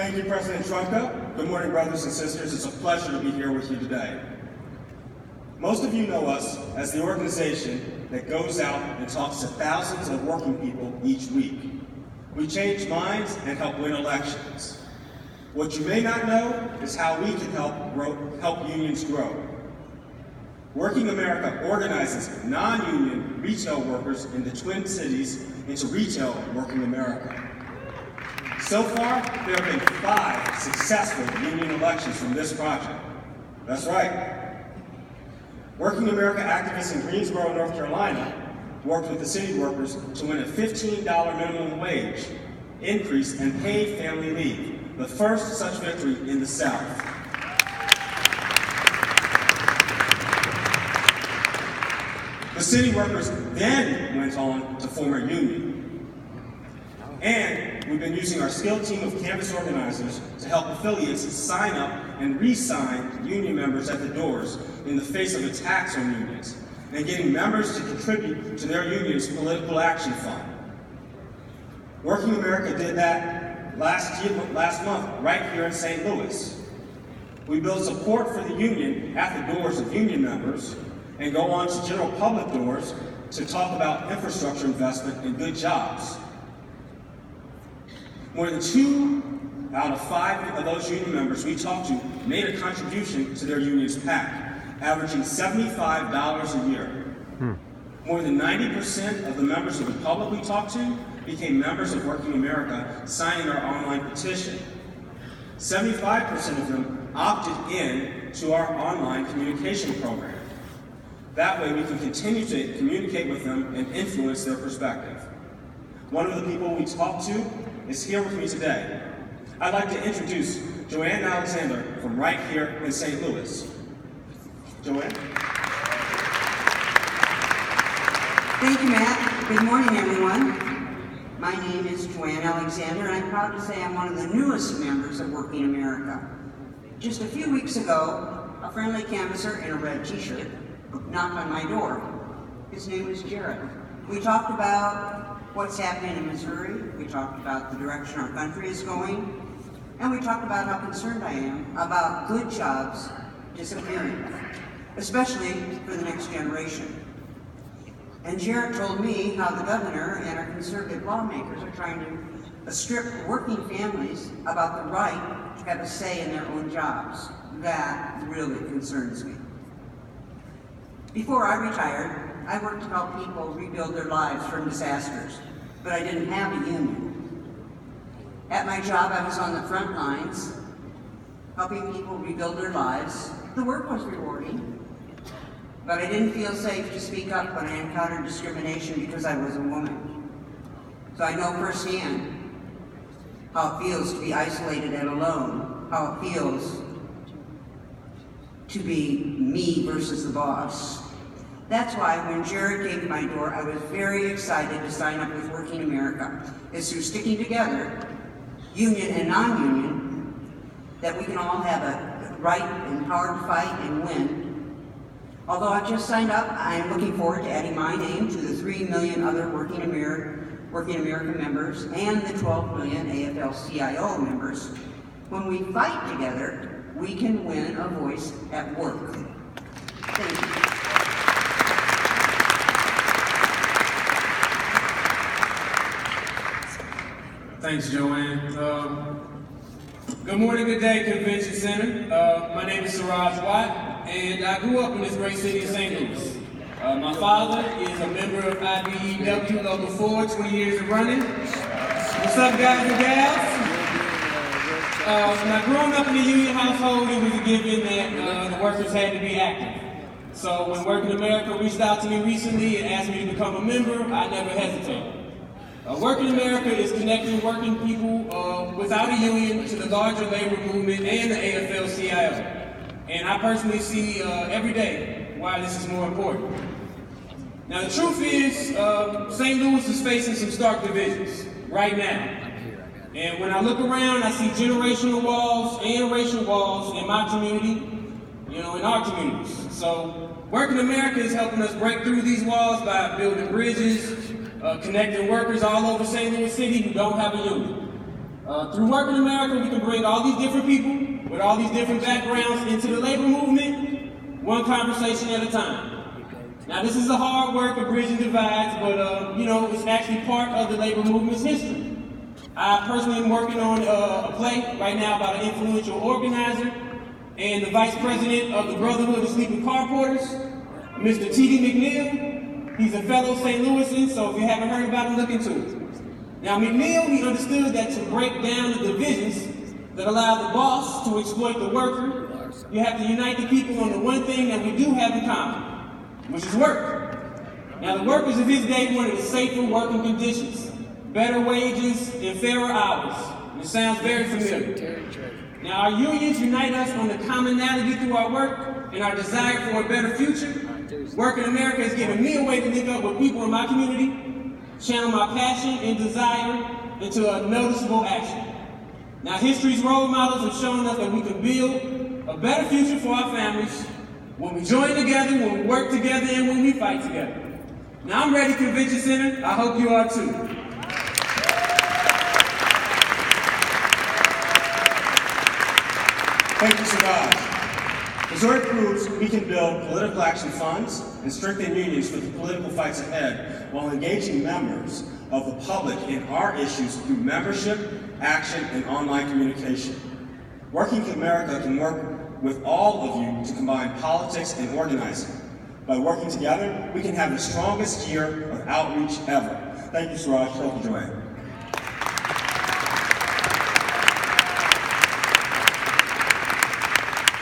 Thank you, President Trumka. Good morning, brothers and sisters. It's a pleasure to be here with you today. Most of you know us as the organization that goes out and talks to thousands of working people each week. We change minds and help win elections. What you may not know is how we can help unions grow. Working America organizes non-union retail workers in the Twin Cities into Retail Working America. So far, there have been 5 successful union elections from this project. That's right. Working America activists in Greensboro, North Carolina, worked with the city workers to win a $15 minimum wage increase and paid family leave, the first such victory in the South. The city workers then went on to form a union. And we've been using our skilled team of campus organizers to help affiliates sign up and re-sign union members at the doors in the face of attacks on unions, and getting members to contribute to their union's political action fund. Working America did that last month right here in St. Louis. We build support for the union at the doors of union members and go on to general public doors to talk about infrastructure investment and good jobs. More than 2 out of 5 of those union members we talked to made a contribution to their union's PAC, averaging $75 a year. More than 90% of the members of the public we talked to became members of Working America, signing our online petition. 75% of them opted in to our online communication program. That way we can continue to communicate with them and influence their perspective. One of the people we talked to is here with me today. I'd like to introduce Joanne Alexander from right here in St. Louis. Joanne? Thank you, Matt. Good morning, everyone. My name is Joanne Alexander, and I'm proud to say I'm one of the newest members of Working America. Just a few weeks ago, a friendly canvasser in a red t-shirt knocked on my door. His name is Jared. We talked about what's happening in Missouri, we talked about the direction our country is going, and we talked about how concerned I am about good jobs disappearing, especially for the next generation. And Jared told me how the governor and our conservative lawmakers are trying to strip working families about the right to have a say in their own jobs. That really concerns me. Before I retired, I worked to help people rebuild their lives from disasters, but I didn't have a union. At my job, I was on the front lines, helping people rebuild their lives. The work was rewarding, but I didn't feel safe to speak up when I encountered discrimination because I was a woman. So I know firsthand how it feels to be isolated and alone, how it feels to be me versus the boss. That's why when Jared came to my door, I was very excited to sign up with Working America. It's through sticking together, union and non-union, that we can all have a right and power to fight and win. Although I've just signed up, I'm looking forward to adding my name to the 3 million other Working America members and the 12 million AFL-CIO members. When we fight together, we can win a voice at work. Thank you. Thanks, Joanne. Good morning, good day, Convention Center. My name is Siraj Watt, and I grew up in this great city of St. Louis. My father is a member of IBEW Local 4, 20 years of running. What's up, guys and gals? Now, growing up in a union household, it was a given that the workers had to be active. So when Working America reached out to me recently and asked me to become a member, I never hesitated. Working America is connecting working people without a union to the larger labor movement and the AFL-CIO. And I personally see every day why this is more important. Now the truth is, St. Louis is facing some stark divisions right now. And when I look around, I see generational walls and racial walls in my community, in our communities. So Working America is helping us break through these walls by building bridges, connecting workers all over St. Louis City who don't have a union. Through Work in America, we can bring all these different people with all these different backgrounds into the labor movement, one conversation at a time. Now, this is a hard work of bridging divides, but it's actually part of the labor movement's history. I personally am working on a play right now about an influential organizer and the vice president of the Brotherhood of Sleeping Car Porters, Mr. T.D. McNeil. He's a fellow St. Louisan, so if you haven't heard about him, look into it. Now, McNeil, he understood that to break down the divisions that allow the boss to exploit the worker, you have to unite the people on the one thing that we do have in common, which is work. Now, the workers of his day wanted safer working conditions, better wages, and fairer hours. And it sounds very familiar. Now, our unions unite us on the commonality through our work and our desire for a better future. Work in America has given me a way to link up with people in my community, channel my passion and desire into a noticeable action. Now, history's role models have shown us that we can build a better future for our families when we join together, when we work together, and when we fight together. Now, I'm ready, Convention Center. I hope you are too. Thank you, Siraj. Missouri proves we can build political action funds and strengthen unions for the political fights ahead while engaging members of the public in our issues through membership, action, and online communication. Working America can work with all of you to combine politics and organizing. By working together, we can have the strongest year of outreach ever. Thank you, Siraj. Thank you, Joanne.